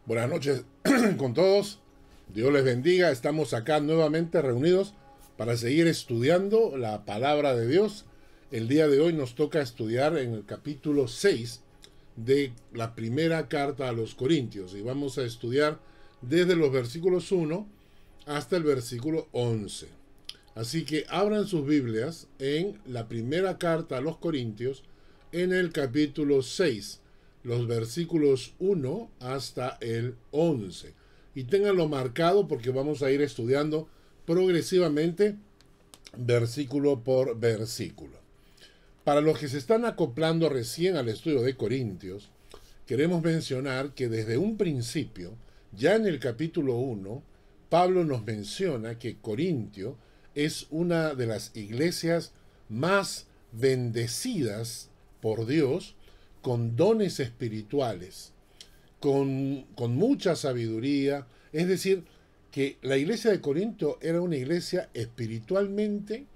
Buenas noches con todos. Dios les bendiga. Estamos acá nuevamente reunidos para seguir estudiando la palabra de Dios. El día de hoy nos toca estudiar en el capítulo 6 de la primera carta a los Corintios. Y vamos a estudiar desde los versículos 1 hasta el versículo 11. Así que abran sus Biblias en la primera carta a los Corintios en el capítulo 6. Los versículos 1 hasta el 11. Y ténganlo marcado porque vamos a ir estudiando progresivamente versículo por versículo. Para los que se están acoplando recién al estudio de Corintios, queremos mencionar que desde un principio, ya en el capítulo 1, Pablo nos menciona que Corintio es una de las iglesias más bendecidas por Dios, con dones espirituales, con mucha sabiduría. Es decir, que la iglesia de Corinto era una iglesia espiritualmente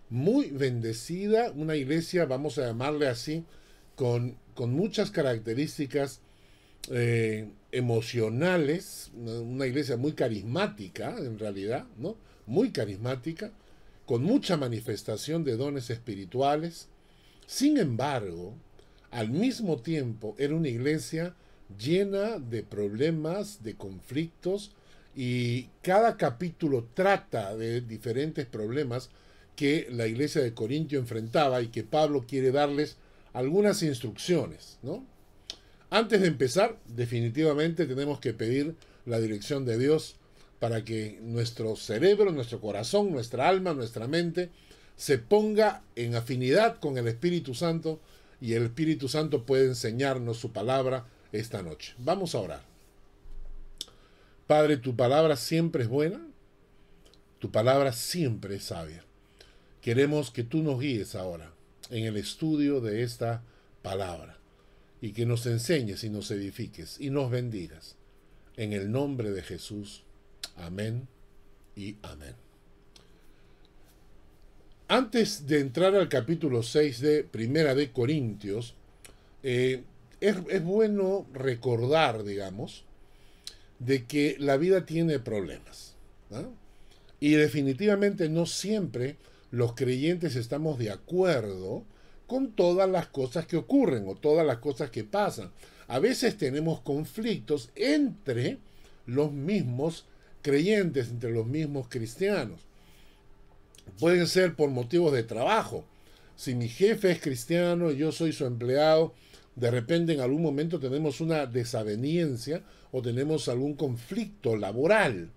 muy bendecida, una iglesia, vamos a llamarle así, con muchas características emocionales, una iglesia muy carismática en realidad, ¿no? Muy carismática, con mucha manifestación de dones espirituales. Sin embargo, al mismo tiempo era una iglesia llena de problemas, de conflictos, y cada capítulo trata de diferentes problemas que la iglesia de Corintio enfrentaba y que Pablo quiere darles algunas instrucciones, ¿no? Antes de empezar, definitivamente tenemos que pedir la dirección de Dios para que nuestro cerebro, nuestro corazón, nuestra alma, nuestra mente se ponga en afinidad con el Espíritu Santo y el Espíritu Santo puede enseñarnos su palabra esta noche. Vamos a orar. Padre, tu palabra siempre es buena, tu palabra siempre es sabia. Queremos que tú nos guíes ahora en el estudio de esta palabra y que nos enseñes y nos edifiques y nos bendigas. En el nombre de Jesús. Amén y amén. Antes de entrar al capítulo 6 de Primera de Corintios, es bueno recordar, digamos, de que la vida tiene problemas, ¿no? Y definitivamente no siempre los creyentes estamos de acuerdo con todas las cosas que ocurren o todas las cosas que pasan. A veces tenemos conflictos entre los mismos creyentes, entre los mismos cristianos. Pueden ser por motivos de trabajo. Si mi jefe es cristiano y yo soy su empleado, de repente en algún momento tenemos una desaveniencia o tenemos algún conflicto laboral.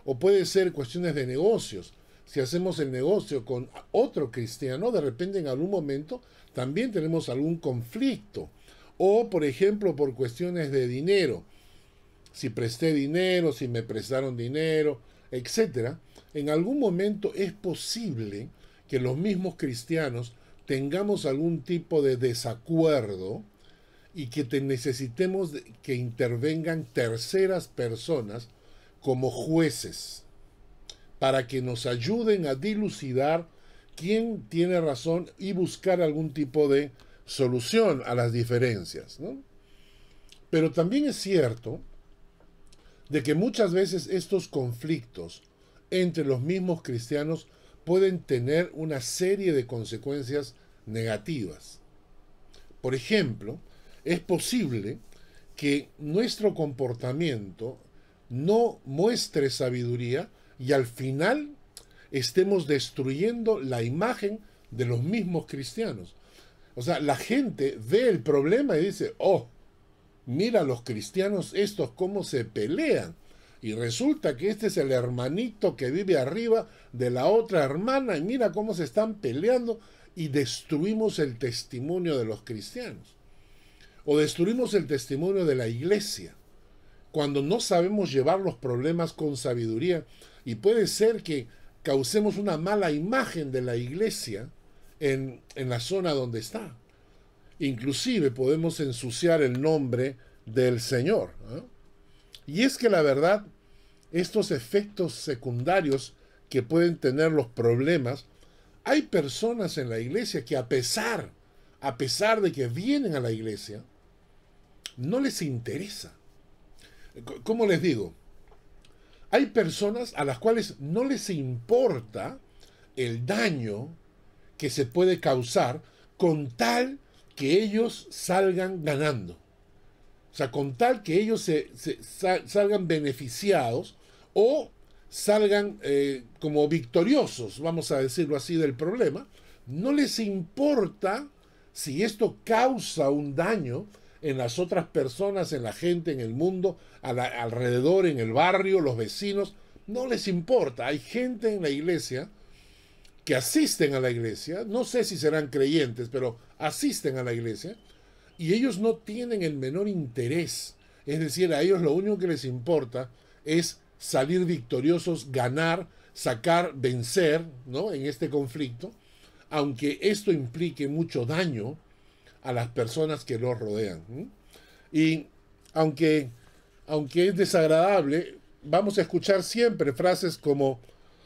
O puede ser cuestiones de negocios. Si hacemos el negocio con otro cristiano, de repente en algún momento también tenemos algún conflicto. O, por ejemplo, por cuestiones de dinero. Si presté dinero, si me prestaron dinero, etcétera. En algún momento es posible que los mismos cristianos tengamos algún tipo de desacuerdo y que necesitemos que intervengan terceras personas como jueces para que nos ayuden a dilucidar quién tiene razón y buscar algún tipo de solución a las diferencias, ¿no? Pero también es cierto de que muchas veces estos conflictos entre los mismos cristianos pueden tener una serie de consecuencias negativas. Por ejemplo, es posible que nuestro comportamiento no muestre sabiduría y al final estemos destruyendo la imagen de los mismos cristianos. O sea, la gente ve el problema y dice, oh, mira los cristianos estos cómo se pelean. Y resulta que este es el hermanito que vive arriba de la otra hermana y mira cómo se están peleando y destruimos el testimonio de los cristianos. O destruimos el testimonio de la iglesia cuando no sabemos llevar los problemas con sabiduría. Y puede ser que causemos una mala imagen de la iglesia en la zona donde está. Inclusive podemos ensuciar el nombre del Señor, ¿no? Y es que la verdad, estos efectos secundarios que pueden tener los problemas, hay personas en la iglesia que a pesar de que vienen a la iglesia, no les interesa. ¿Cómo les digo? Hay personas a las cuales no les importa el daño que se puede causar con tal que ellos salgan ganando. O sea, con tal que ellos salgan beneficiados o salgan como victoriosos, vamos a decirlo así, del problema, no les importa si esto causa un daño en las otras personas, en la gente, en el mundo, alrededor, en el barrio, los vecinos, no les importa. Hay gente en la iglesia que asisten a la iglesia, no sé si serán creyentes, pero asisten a la iglesia, y ellos no tienen el menor interés. Es decir, a ellos lo único que les importa es salir victoriosos, ganar, sacar, vencer, ¿no?, en este conflicto, aunque esto implique mucho daño a las personas que los rodean. Y aunque es desagradable, vamos a escuchar siempre frases como,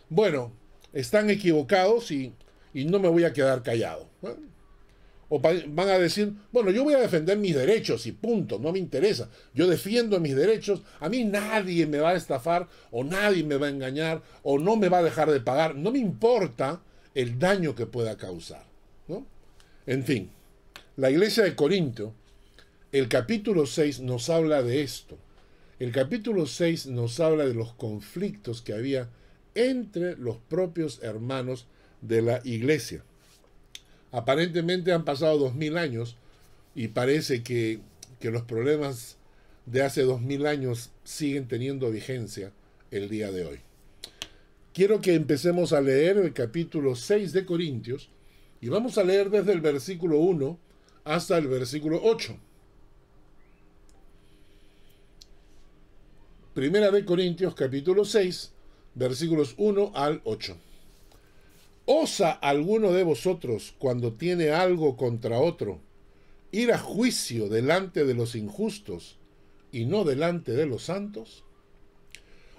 bueno, están equivocados y no me voy a quedar callado. O van a decir, bueno, yo voy a defender mis derechos y punto, no me interesa. Yo defiendo mis derechos, a mí nadie me va a estafar o nadie me va a engañar o no me va a dejar de pagar. No me importa el daño que pueda causar, ¿no? En fin, la iglesia de Corinto, el capítulo 6 nos habla de esto. El capítulo 6 nos habla de los conflictos que había entre los propios hermanos de la iglesia. Aparentemente han pasado 2000 años y parece que los problemas de hace 2000 años siguen teniendo vigencia el día de hoy. Quiero que empecemos a leer el capítulo 6 de Corintios y vamos a leer desde el versículo 1 hasta el versículo 8. Primera de Corintios, capítulo 6, versículos 1 al 8. ¿Osa alguno de vosotros, cuando tiene algo contra otro, ir a juicio delante de los injustos y no delante de los santos?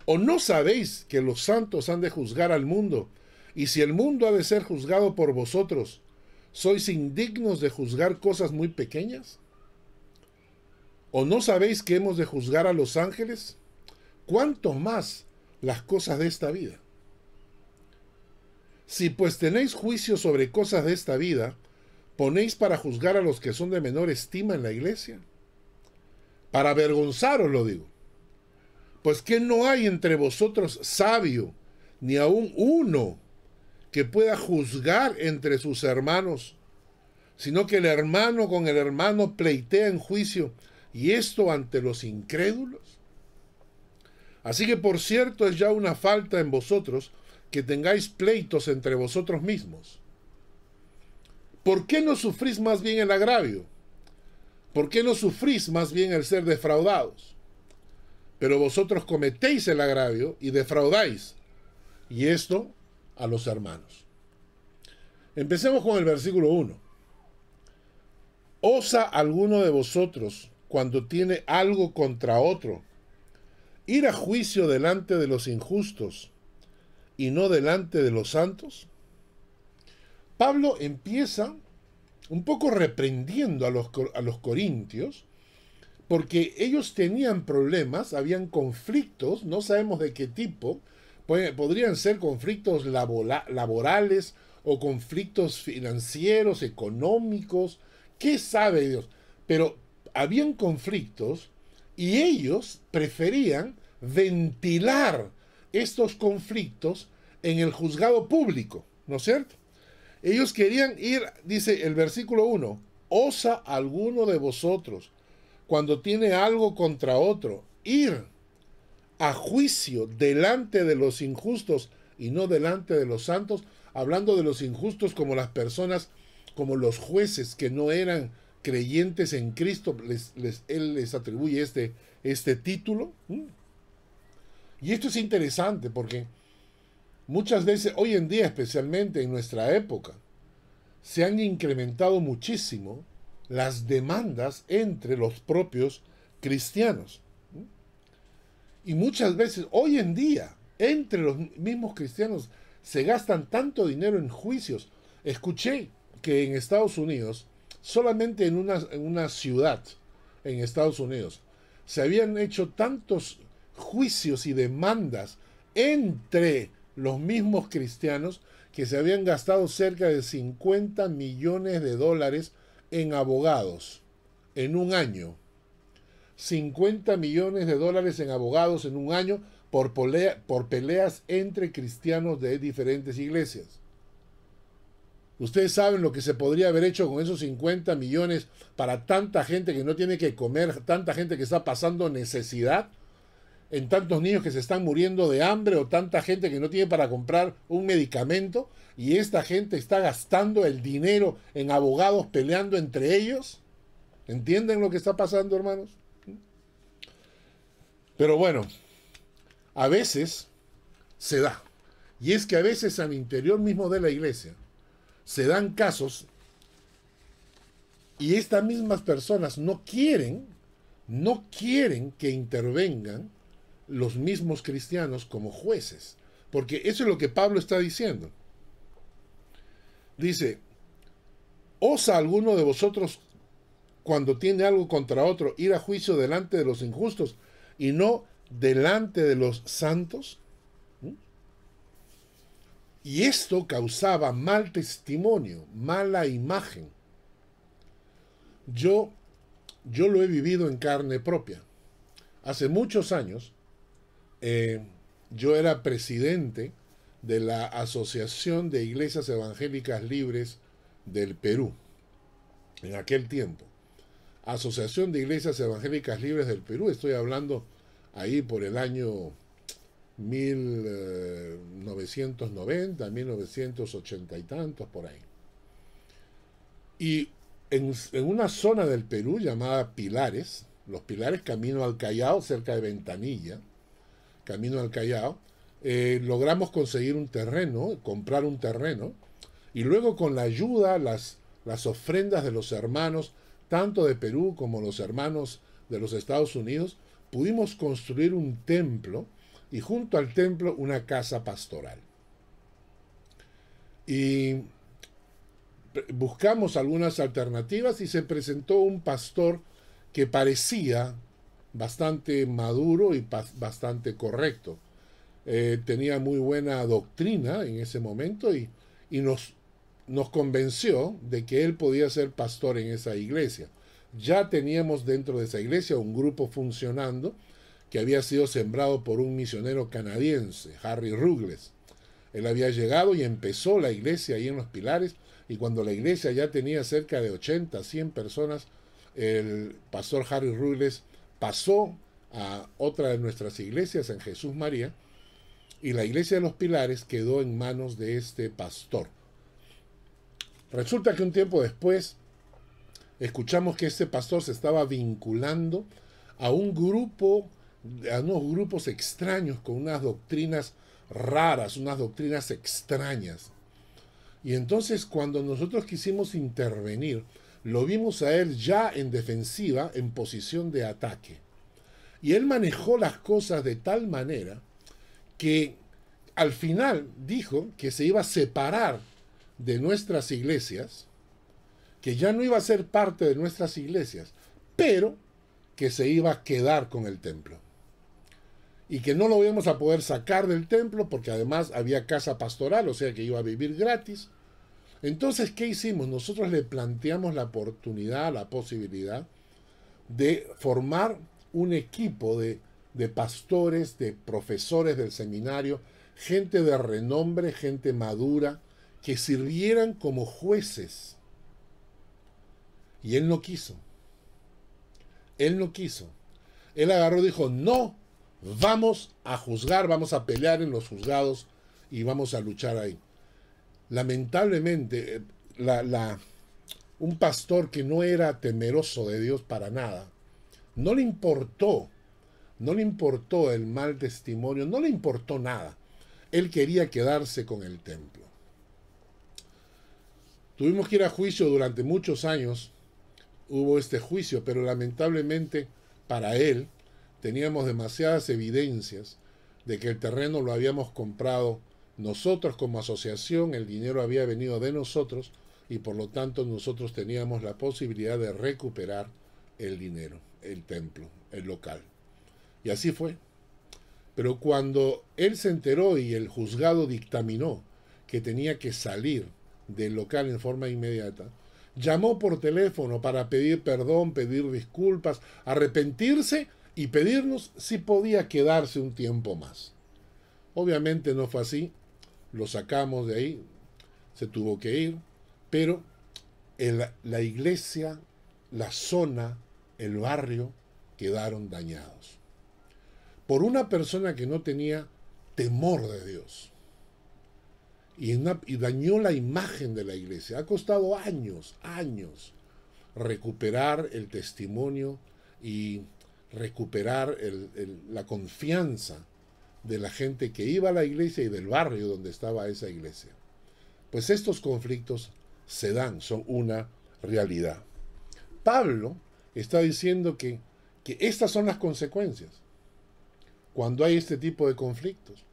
¿O no sabéis que los santos han de juzgar al mundo? Y si el mundo ha de ser juzgado por vosotros, ¿sois indignos de juzgar cosas muy pequeñas? ¿O no sabéis que hemos de juzgar a los ángeles? ¿Cuánto más las cosas de esta vida? Si pues tenéis juicio sobre cosas de esta vida, ¿ponéis para juzgar a los que son de menor estima en la iglesia? Para avergonzaros lo digo. Pues que no hay entre vosotros sabio, ni aun uno, que pueda juzgar entre sus hermanos, sino que el hermano con el hermano pleitea en juicio, y esto ante los incrédulos. Así que por cierto es ya una falta en vosotros que tengáis pleitos entre vosotros mismos. ¿Por qué no sufrís más bien el agravio? ¿Por qué no sufrís más bien el ser defraudados? Pero vosotros cometéis el agravio y defraudáis, y esto a los hermanos. Empecemos con el versículo 1. ¿Osa alguno de vosotros, cuando tiene algo contra otro, ir a juicio delante de los injustos y no delante de los santos? Pablo empieza un poco reprendiendo a los corintios, porque ellos tenían problemas, habían conflictos, no sabemos de qué tipo, podrían ser conflictos laborales o conflictos financieros, económicos, qué sabe Dios, pero habían conflictos y ellos preferían ventilar estos conflictos en el juzgado público, ¿no es cierto? Ellos querían ir, dice el versículo 1, ¿osa alguno de vosotros, cuando tiene algo contra otro, ir a juicio delante de los injustos y no delante de los santos? Hablando de los injustos como las personas, como los jueces que no eran creyentes en Cristo, él les atribuye este título. Y esto es interesante porque muchas veces, hoy en día especialmente en nuestra época, se han incrementado muchísimo las demandas entre los propios cristianos. Y muchas veces, hoy en día, entre los mismos cristianos, se gastan tanto dinero en juicios. Escuché que en Estados Unidos, solamente en una ciudad en Estados Unidos, se habían hecho tantos juicios y demandas entre los mismos cristianos que se habían gastado cerca de 50 millones de dólares en abogados en un año. 50 millones de dólares en abogados en un año por peleas entre cristianos de diferentes iglesias. Ustedes saben lo que se podría haber hecho con esos 50 millones para tanta gente que no tiene que comer, tanta gente que está pasando necesidad, en tantos niños que se están muriendo de hambre o tanta gente que no tiene para comprar un medicamento y esta gente está gastando el dinero en abogados peleando entre ellos. ¿Entienden lo que está pasando, hermanos? Pero bueno, a veces se da. Y es que a veces al interior mismo de la iglesia se dan casos y estas mismas personas no quieren que intervengan los mismos cristianos como jueces. Porque eso es lo que Pablo está diciendo. Dice, ¿osa alguno de vosotros cuando tiene algo contra otro ir a juicio delante de los injustos y no delante de los santos? Y esto causaba mal testimonio, mala imagen. Yo lo he vivido en carne propia. Hace muchos años, yo era presidente de la Asociación de Iglesias Evangélicas Libres del Perú, en aquel tiempo. Asociación de Iglesias Evangélicas Libres del Perú, estoy hablando ahí por el año 1990, 1980 y tantos, por ahí. Y en una zona del Perú llamada Pilares, los Pilares camino al Callao, cerca de Ventanilla, camino al Callao, logramos conseguir un terreno, comprar un terreno, y luego con la ayuda, las ofrendas de los hermanos, tanto de Perú como los hermanos de los Estados Unidos, pudimos construir un templo y junto al templo una casa pastoral. Y buscamos algunas alternativas y se presentó un pastor que parecía bastante maduro y bastante correcto. Tenía muy buena doctrina en ese momento y nos convenció de que él podía ser pastor en esa iglesia. Ya teníamos dentro de esa iglesia un grupo funcionando que había sido sembrado por un misionero canadiense, Harry Ruggles. Él había llegado y empezó la iglesia ahí en los Pilares, y cuando la iglesia ya tenía cerca de 80, 100 personas, el pastor Harry Ruggles pasó a otra de nuestras iglesias en Jesús María, y la iglesia de los Pilares quedó en manos de este pastor. Resulta que un tiempo después escuchamos que este pastor se estaba vinculando a unos grupos extraños con unas doctrinas raras, unas doctrinas extrañas. Y entonces cuando nosotros quisimos intervenir, lo vimos a él ya en defensiva, en posición de ataque. Y él manejó las cosas de tal manera que al final dijo que se iba a separar de nuestras iglesias, que ya no iba a ser parte de nuestras iglesias, pero que se iba a quedar con el templo. Y que no lo íbamos a poder sacar del templo porque además había casa pastoral, o sea que iba a vivir gratis. Entonces, ¿qué hicimos? Nosotros le planteamos la oportunidad, la posibilidad de formar un equipo de pastores, de profesores del seminario, gente de renombre, gente madura, que sirvieran como jueces. Y él no quiso. Él no quiso. Él agarró y dijo, no, vamos a juzgar, vamos a pelear en los juzgados y vamos a luchar ahí. Lamentablemente, un pastor que no era temeroso de Dios para nada, no le importó el mal testimonio, no le importó nada. Él quería quedarse con el templo. Tuvimos que ir a juicio durante muchos años, hubo este juicio, pero lamentablemente para él teníamos demasiadas evidencias de que el terreno lo habíamos comprado nosotros como asociación, el dinero había venido de nosotros y por lo tanto nosotros teníamos la posibilidad de recuperar el dinero, el templo, el local. Y así fue. Pero cuando él se enteró y el juzgado dictaminó que tenía que salir del local en forma inmediata, llamó por teléfono para pedir perdón, pedir disculpas, arrepentirse y pedirnos si podía quedarse un tiempo más. Obviamente no fue así, lo sacamos de ahí, se tuvo que ir, pero la iglesia, la zona, el barrio quedaron dañados por una persona que no tenía temor de Dios y dañó la imagen de la iglesia. Ha costado años recuperar el testimonio y recuperar la confianza de la gente que iba a la iglesia y del barrio donde estaba esa iglesia. Pues estos conflictos se dan, son una realidad. Pablo está diciendo que estas son las consecuencias cuando hay este tipo de conflictos.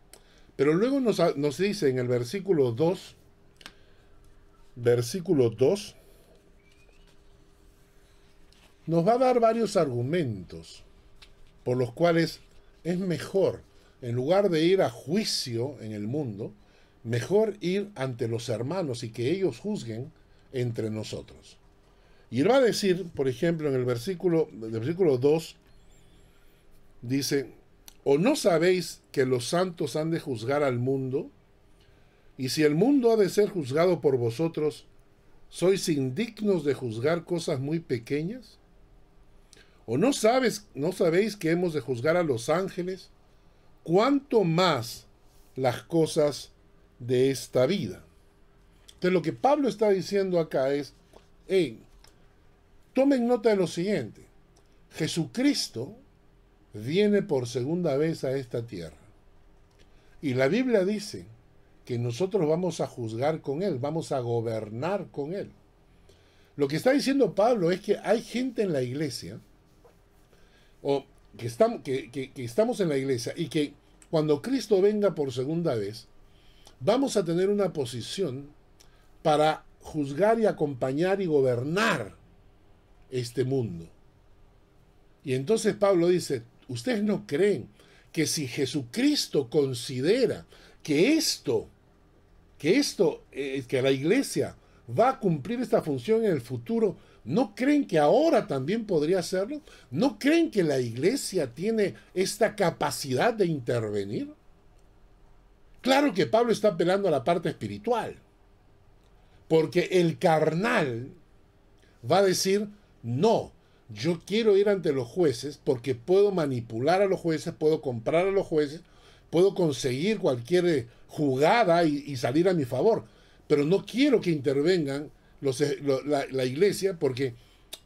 Pero luego nos dice en el versículo 2, nos va a dar varios argumentos por los cuales es mejor, en lugar de ir a juicio en el mundo, mejor ir ante los hermanos y que ellos juzguen entre nosotros. Y él va a decir, por ejemplo, en el versículo 2, dice: ¿o no sabéis que los santos han de juzgar al mundo? Y si el mundo ha de ser juzgado por vosotros, ¿sois indignos de juzgar cosas muy pequeñas? ¿O no sabéis que hemos de juzgar a los ángeles? ¿Cuánto más las cosas de esta vida? Entonces lo que Pablo está diciendo acá es, tomen nota de lo siguiente: Jesucristo viene por segunda vez a esta tierra. Y la Biblia dice que nosotros vamos a juzgar con Él, vamos a gobernar con Él. Lo que está diciendo Pablo es que hay gente en la iglesia, o que estamos en la iglesia, y que cuando Cristo venga por segunda vez, vamos a tener una posición para juzgar y acompañar y gobernar este mundo. Y entonces Pablo dice, ¿ustedes no creen que si Jesucristo considera que la iglesia va a cumplir esta función en el futuro, ¿no creen que ahora también podría hacerlo? ¿No creen que la iglesia tiene esta capacidad de intervenir? Claro que Pablo está apelando a la parte espiritual, porque el carnal va a decir, no, yo quiero ir ante los jueces porque puedo manipular a los jueces, puedo comprar a los jueces, puedo conseguir cualquier jugada y salir a mi favor. Pero no quiero que intervengan la iglesia, porque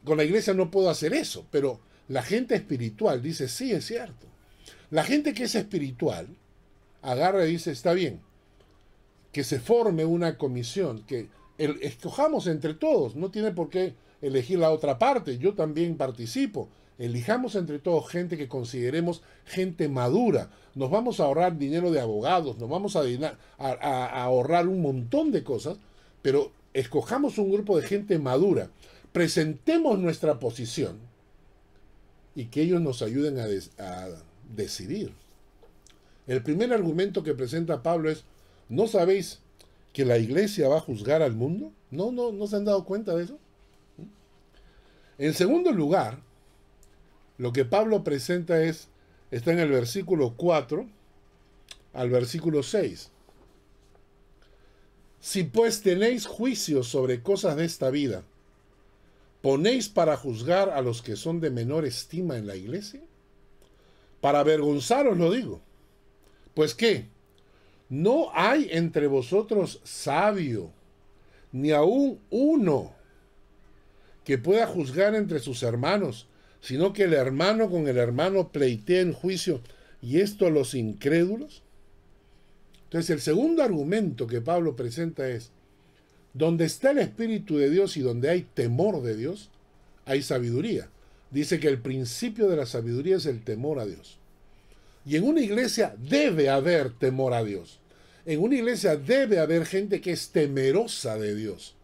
con la iglesia no puedo hacer eso. Pero la gente espiritual dice, sí, es cierto. La gente que es espiritual agarra y dice, está bien, que se forme una comisión, que escojamos entre todos, no tiene por qué elegir la otra parte, yo también participo. Elijamos entre todos gente que consideremos gente madura. Nos vamos a ahorrar dinero de abogados, nos vamos a ahorrar un montón de cosas, pero escojamos un grupo de gente madura, presentemos nuestra posición y que ellos nos ayuden a decidir. El primer argumento que presenta Pablo es, ¿no sabéis que la iglesia va a juzgar al mundo? ¿No se han dado cuenta de eso? En segundo lugar, lo que Pablo presenta está en el versículo 4 al versículo 6. Si pues tenéis juicios sobre cosas de esta vida, ¿ponéis para juzgar a los que son de menor estima en la iglesia? Para avergonzaros lo digo. Pues ¿qué? ¿No hay entre vosotros sabio, ni aun uno, que pueda juzgar entre sus hermanos, sino que el hermano con el hermano pleitea en juicio, y esto a los incrédulos? Entonces el segundo argumento que Pablo presenta es, donde está el Espíritu de Dios y donde hay temor de Dios, hay sabiduría. Dice que el principio de la sabiduría es el temor a Dios. Y en una iglesia debe haber temor a Dios. En una iglesia debe haber gente que es temerosa de Dios.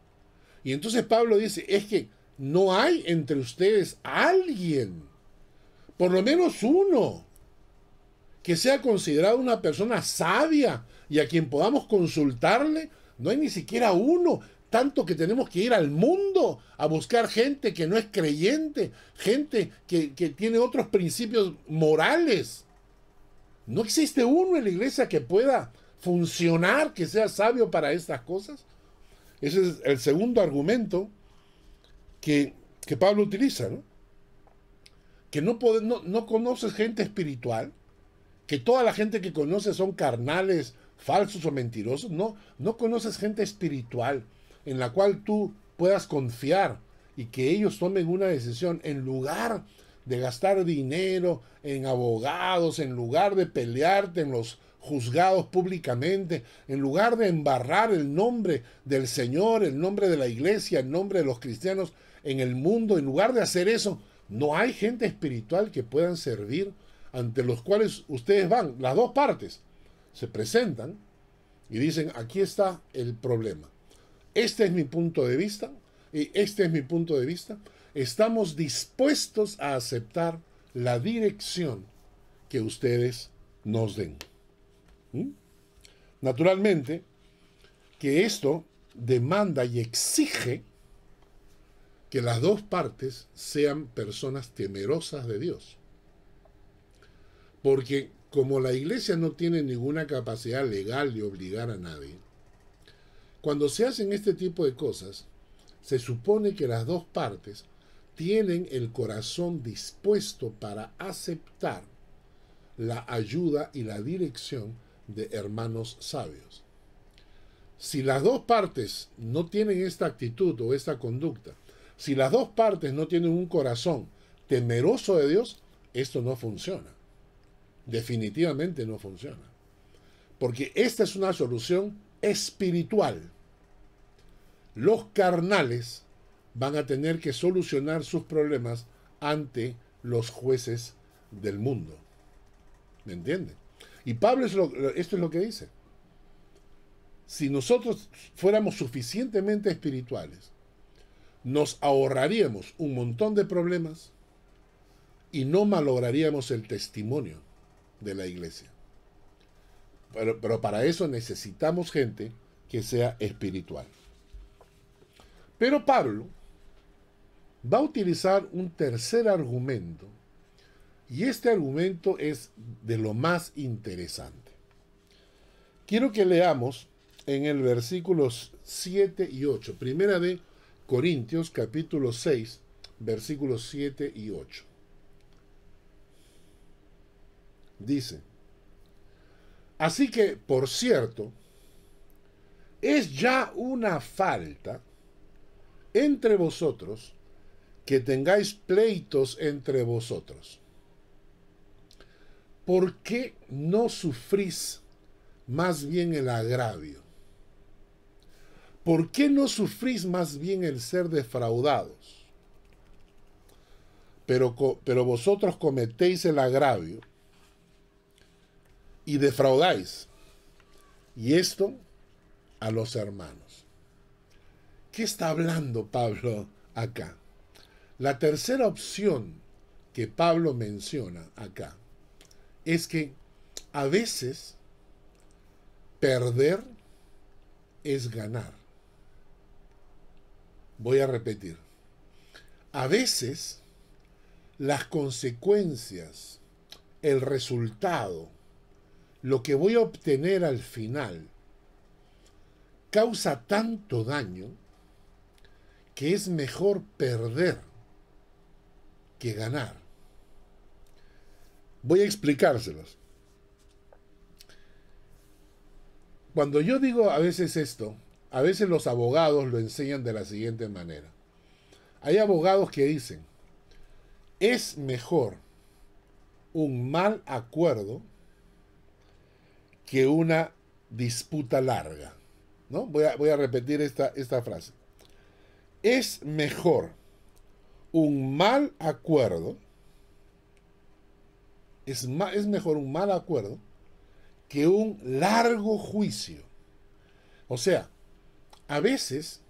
Y entonces Pablo dice, es que ¿No hay entre ustedes alguien, por lo menos uno, que sea considerado una persona sabia y a quien podamos consultarle? No hay ni siquiera uno, tanto que tenemos que ir al mundo a buscar gente que no es creyente, gente que tiene otros principios morales. ¿No existe uno en la iglesia que pueda funcionar, que sea sabio para estas cosas? Ese es el segundo argumento que Pablo utiliza, ¿no? Que no conoces gente espiritual, que toda la gente que conoces son carnales, falsos o mentirosos. No conoces gente espiritual en la cual tú puedas confiar y que ellos tomen una decisión en lugar de gastar dinero en abogados, en lugar de pelearte en los juzgados públicamente, en lugar de embarrar el nombre del Señor, el nombre de la iglesia, el nombre de los cristianos en el mundo. En lugar de hacer eso, no hay gente espiritual que puedan servir, ante los cuales ustedes van, las dos partes, se presentan y dicen: aquí está el problema. Este es mi punto de vista y este es mi punto de vista. Estamos dispuestos a aceptar la dirección que ustedes nos den. Naturalmente que esto demanda y exige que las dos partes sean personas temerosas de Dios. Porque como la iglesia no tiene ninguna capacidad legal de obligar a nadie, cuando se hacen este tipo de cosas, se supone que las dos partes tienen el corazón dispuesto para aceptar la ayuda y la dirección de hermanos sabios. Si las dos partes no tienen esta actitud o esta conducta, si las dos partes no tienen un corazón temeroso de Dios, esto no funciona. Definitivamente no funciona. Porque esta es una solución espiritual. Los carnales van a tener que solucionar sus problemas ante los jueces del mundo. ¿Me entienden? Y Pablo esto es lo que dice. Si nosotros fuéramos suficientemente espirituales, nos ahorraríamos un montón de problemas y no malograríamos el testimonio de la iglesia. Pero para eso necesitamos gente que sea espiritual. Pero Pablo va a utilizar un tercer argumento, y este argumento es de lo más interesante. Quiero que leamos en el versículos 7 y 8, Primera de Corintios, capítulo 6, versículos 7 y 8. Dice: así que, por cierto, es ya una falta entre vosotros que tengáis pleitos entre vosotros. ¿Por qué no sufrís más bien el agravio? ¿Por qué no sufrís más bien el ser defraudados? Pero vosotros cometéis el agravio y defraudáis, y esto a los hermanos. ¿Qué está hablando Pablo acá? La tercera opción que Pablo menciona acá es que a veces perder es ganar. Voy a repetir. A veces las consecuencias, el resultado, lo que voy a obtener al final, causa tanto daño que es mejor perder que ganar. Voy a explicárselos. Cuando yo digo a veces esto, a veces los abogados lo enseñan de la siguiente manera. Hay abogados que dicen: es mejor un mal acuerdo que una disputa larga. ¿No? Voy a repetir esta frase. Es mejor un mal acuerdo, es mejor un mal acuerdo que un largo juicio. O sea, a veces,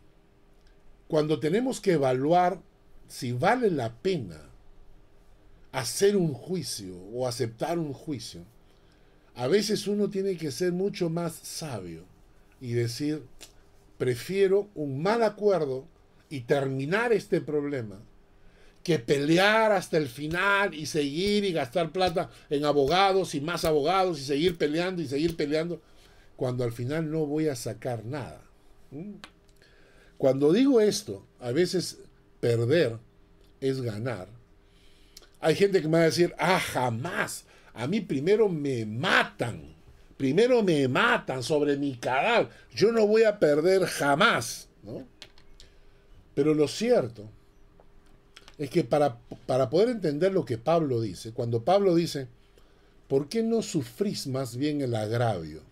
cuando tenemos que evaluar si vale la pena hacer un juicio o aceptar un juicio, a veces uno tiene que ser mucho más sabio y decir, prefiero un mal acuerdo y terminar este problema que pelear hasta el final y seguir y gastar plata en abogados y más abogados y seguir peleando, cuando al final no voy a sacar nada. Cuando digo esto, a veces perder es ganar. Hay gente que me va a decir, jamás, a mí primero me matan sobre mi cadáver, yo no voy a perder jamás, ¿no? Pero lo cierto es que para poder entender lo que Pablo dice, cuando Pablo dice, ¿por qué no sufrís más bien el agravio?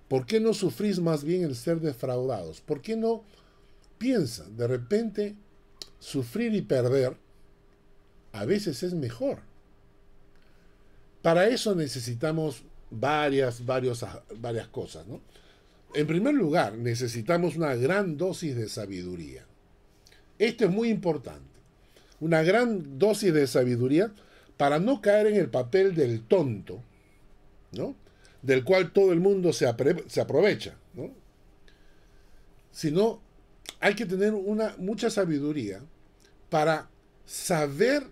¿Por qué no sufrís más bien el ser defraudados? ¿Por qué no piensa, de repente, sufrir y perder a veces es mejor? Para eso necesitamos varias cosas, ¿no? En primer lugar, necesitamos una gran dosis de sabiduría. Esto es muy importante. Una gran dosis de sabiduría para no caer en el papel del tonto, ¿no? Del cual todo el mundo se aprovecha, ¿no? Sino hay que tener mucha sabiduría para saber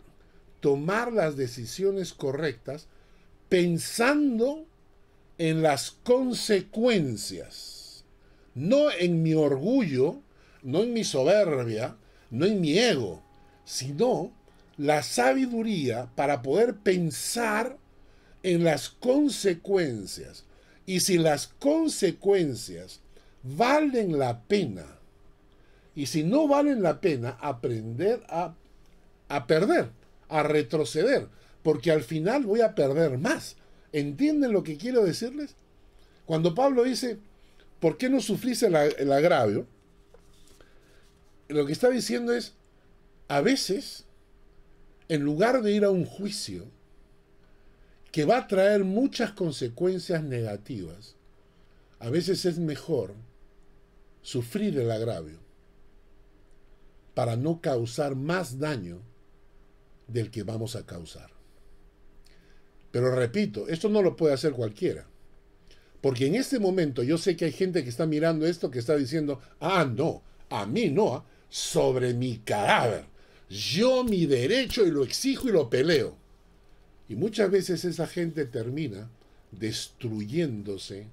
tomar las decisiones correctas pensando en las consecuencias, no en mi orgullo, no en mi soberbia, no en mi ego, sino la sabiduría para poder pensar en las consecuencias. Y si las consecuencias valen la pena, y si no valen la pena, aprender a perder, a retroceder, porque al final voy a perder más. ¿Entienden lo que quiero decirles? Cuando Pablo dice, ¿por qué no sufrís el agravio? Lo que está diciendo es, a veces, en lugar de ir a un juicio que va a traer muchas consecuencias negativas, a veces es mejor sufrir el agravio para no causar más daño del que vamos a causar. Pero repito, esto no lo puede hacer cualquiera. Porque en este momento yo sé que hay gente que está mirando esto que está diciendo, no, a mí no, sobre mi cadáver. Yo mi derecho y lo exijo y lo peleo. Y muchas veces esa gente termina destruyéndose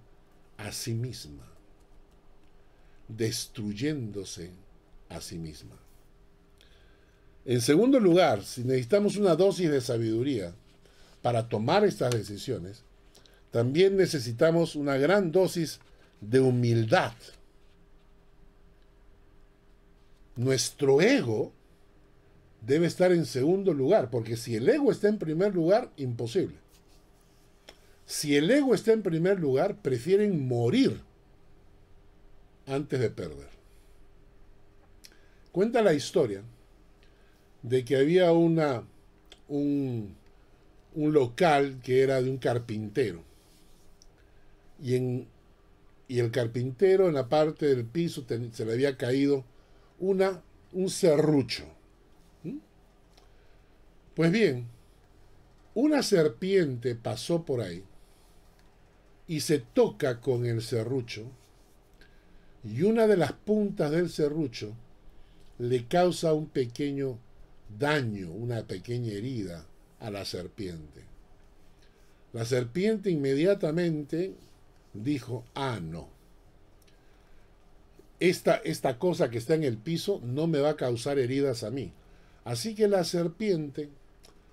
a sí misma. Destruyéndose a sí misma. En segundo lugar, si necesitamos una dosis de sabiduría para tomar estas decisiones, también necesitamos una gran dosis de humildad. Nuestro ego debe estar en segundo lugar, porque si el ego está en primer lugar, imposible. Si el ego está en primer lugar, prefieren morir antes de perder. Cuenta la historia de que había un local que era de un carpintero. Y el carpintero en la parte del piso se le había caído un serrucho. Pues bien, una serpiente pasó por ahí y se toca con el serrucho y una de las puntas del serrucho le causa un pequeño daño, una pequeña herida a la serpiente. La serpiente inmediatamente dijo, no. Esta cosa que está en el piso no me va a causar heridas a mí. Así que la serpiente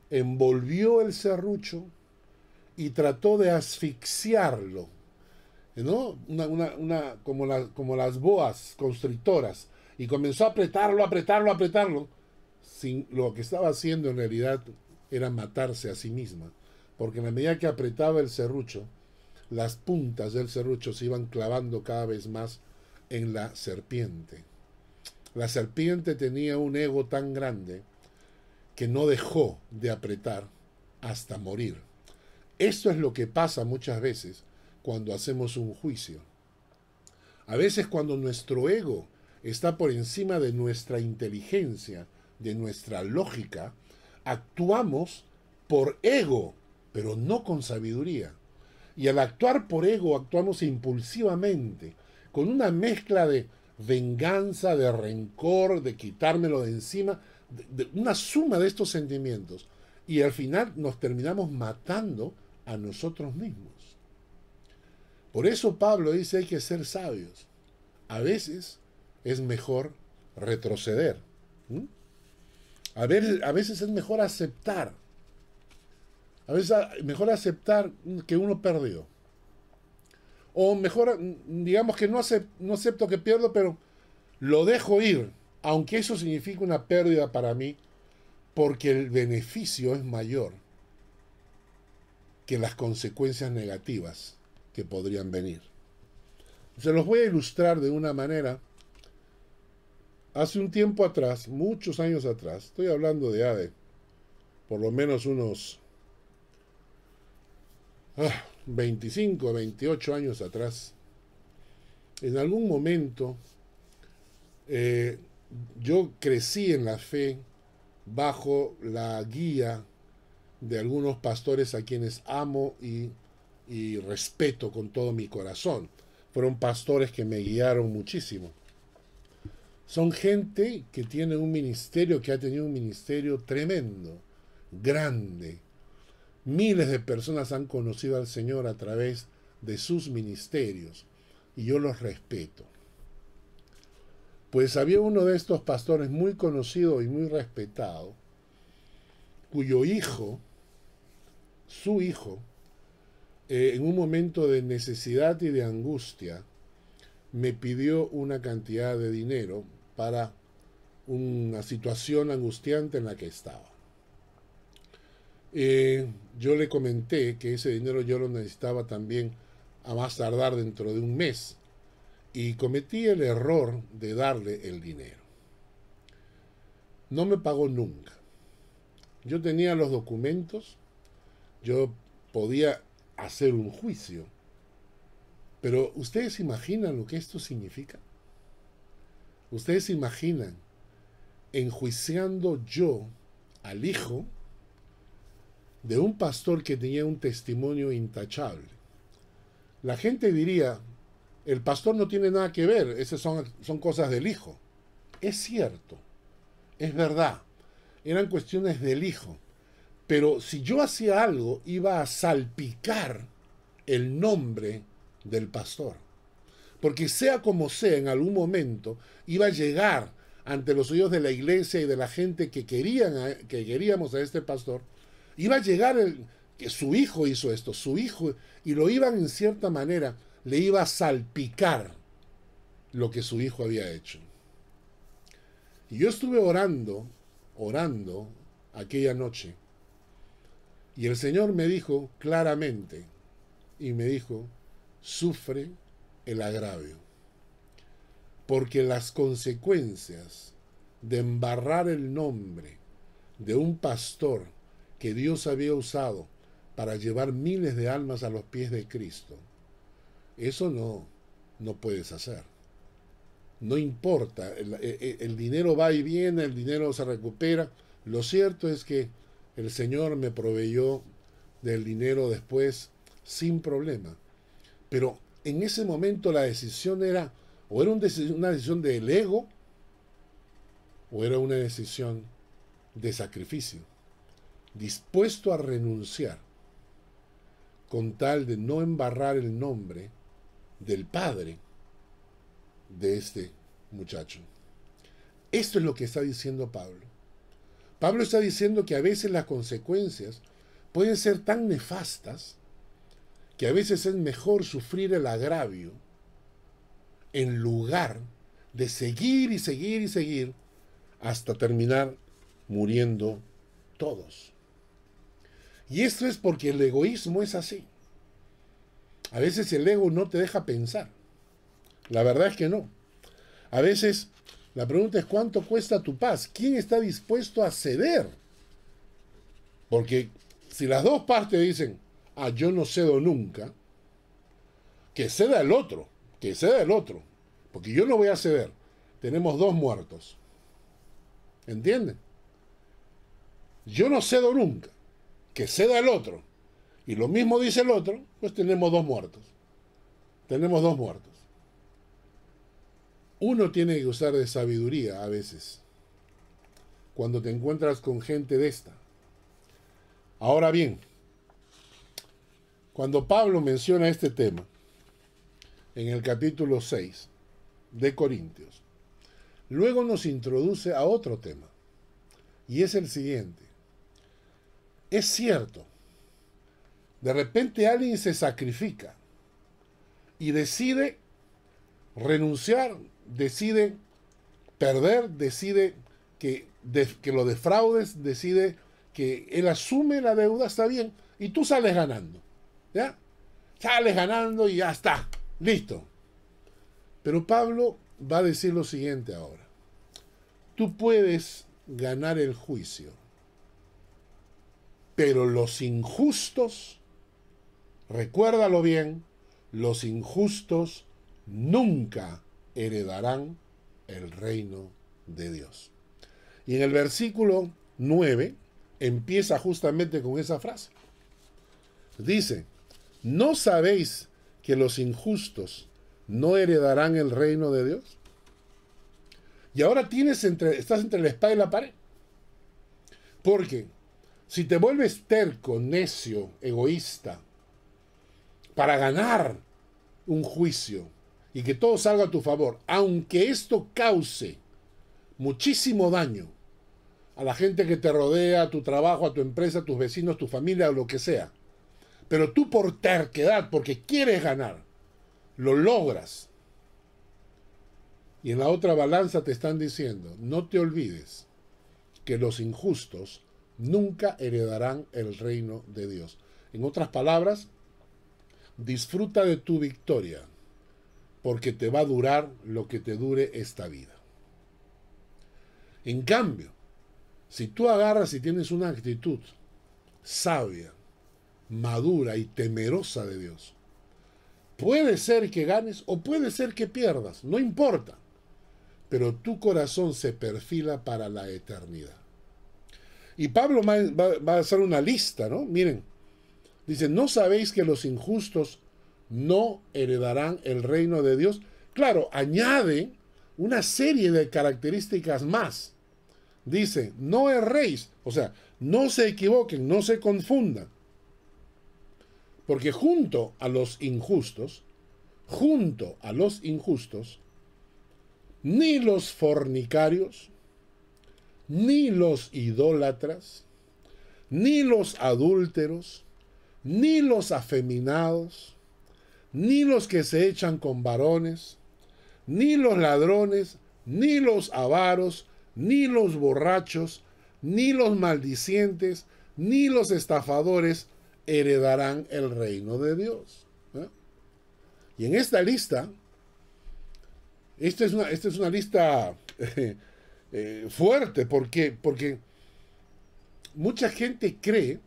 envolvió el serrucho y trató de asfixiarlo, ¿no? Como las boas constrictoras, y comenzó a apretarlo. Lo que estaba haciendo en realidad era matarse a sí misma, porque en la medida que apretaba el serrucho, las puntas del serrucho se iban clavando cada vez más en la serpiente. La serpiente tenía un ego tan grande que no dejó de apretar hasta morir. Esto es lo que pasa muchas veces cuando hacemos un juicio. A veces cuando nuestro ego está por encima de nuestra inteligencia, de nuestra lógica, actuamos por ego, pero no con sabiduría. Y al actuar por ego, actuamos impulsivamente, con una mezcla de venganza, de rencor, de quitármelo de encima, una suma de estos sentimientos. Y al final nos terminamos matando a nosotros mismos. Por eso Pablo dice hay que ser sabios. A veces es mejor retroceder. ¿Mm? A veces es mejor aceptar. A veces es mejor aceptar que uno perdió. O mejor, digamos que no acepto que pierdo, pero lo dejo ir, aunque eso signifique una pérdida para mí, porque el beneficio es mayor que las consecuencias negativas que podrían venir. Se los voy a ilustrar de una manera. Hace un tiempo atrás, muchos años atrás, estoy hablando de por lo menos unos 25, 28 años atrás, en algún momento yo crecí en la fe bajo la guía de algunos pastores a quienes amo y respeto con todo mi corazón. Fueron pastores que me guiaron muchísimo. Son gente que tiene un ministerio, que ha tenido un ministerio tremendo, grande. Miles de personas han conocido al Señor a través de sus ministerios y yo los respeto. Pues había uno de estos pastores muy conocido y muy respetado, cuyo hijo, su hijo, en un momento de necesidad y de angustia, me pidió una cantidad de dinero para una situación angustiante en la que estaba. Yo le comenté que ese dinero yo lo necesitaba también a más tardar dentro de un mes y cometí el error de darle el dinero. No me pagó nunca. Yo tenía los documentos, yo podía hacer un juicio, pero ¿ustedes imaginan lo que esto significa? ¿Ustedes imaginan enjuiciando yo al hijo de un pastor que tenía un testimonio intachable? La gente diría, el pastor no tiene nada que ver, esas son cosas del hijo. Es cierto, es verdad, eran cuestiones del hijo, pero si yo hacía algo iba a salpicar el nombre del pastor. Porque sea como sea, en algún momento iba a llegar ante los oídos de la iglesia y de la gente que queríamos a este pastor, iba a llegar que su hijo hizo esto, su hijo, y lo iban en cierta manera, le iba a salpicar lo que su hijo había hecho. Y yo estuve orando aquella noche, y el Señor me dijo claramente, y me dijo, sufre el agravio, porque las consecuencias de embarrar el nombre de un pastor que Dios había usado para llevar miles de almas a los pies de Cristo, eso no puedes hacer. No importa, el dinero va y viene, el dinero se recupera. Lo cierto es que el Señor me proveyó del dinero después sin problema. Pero en ese momento la decisión era, o era una decisión del ego, o era una decisión de sacrificio, dispuesto a renunciar con tal de no embarrar el nombre del padre de este muchacho. Esto es lo que está diciendo Pablo. Pablo está diciendo que a veces las consecuencias pueden ser tan nefastas que a veces es mejor sufrir el agravio en lugar de seguir y seguir y seguir hasta terminar muriendo todos. Y esto es porque el egoísmo es así. A veces el ego no te deja pensar. La verdad es que no. A veces la pregunta es ¿cuánto cuesta tu paz? ¿Quién está dispuesto a ceder? Porque si las dos partes dicen, yo no cedo nunca, que ceda el otro, porque yo no voy a ceder. Tenemos 2 muertos. ¿Entienden? yo no cedo nunca, que ceda el otro, y lo mismo dice el otro, pues tenemos dos muertos. Tenemos dos muertos. Uno tiene que usar de sabiduría a veces, cuando te encuentras con gente de esta. Ahora bien, cuando Pablo menciona este tema, en el capítulo 6 de Corintios, luego nos introduce a otro tema, y es el siguiente. Es cierto, de repente alguien se sacrifica y decide renunciar, decide perder, decide que lo defraudes, decide que él asume la deuda, está bien, y tú sales ganando, ¿ya? Sales ganando y ya está, listo. Pero Pablo va a decir lo siguiente ahora. Tú puedes ganar el juicio, pero los injustos, recuérdalo bien, los injustos nunca heredarán el reino de Dios. Y en el versículo 9 empieza justamente con esa frase. Dice, ¿no sabéis que los injustos no heredarán el reino de Dios? Y ahora estás entre la espada y la pared. Porque si te vuelves terco, necio, egoísta, para ganar un juicio y que todo salga a tu favor, aunque esto cause muchísimo daño a la gente que te rodea, a tu trabajo, a tu empresa, a tus vecinos, tu familia, o lo que sea, pero tú por terquedad, porque quieres ganar, lo logras. Y en la otra balanza te están diciendo, no te olvides que los injustos nunca heredarán el reino de Dios. En otras palabras, disfruta de tu victoria, porque te va a durar lo que te dure esta vida. En cambio, si tú agarras y tienes una actitud sabia, madura y temerosa de Dios, puede ser que ganes o puede ser que pierdas, no importa, pero tu corazón se perfila para la eternidad. Y Pablo va a hacer una lista, ¿no? Miren, dice, ¿no sabéis que los injustos no heredarán el reino de Dios? Claro, añade una serie de características más. Dice, no erréis, o sea, no se equivoquen, no se confundan. Porque junto a los injustos, ni los fornicarios, ni los idólatras, ni los adúlteros, ni los afeminados, ni los que se echan con varones, ni los ladrones, ni los avaros, ni los borrachos, ni los maldicientes, ni los estafadores heredarán el reino de Dios. ¿Eh? Y en esta lista, esta es una lista fuerte, porque mucha gente cree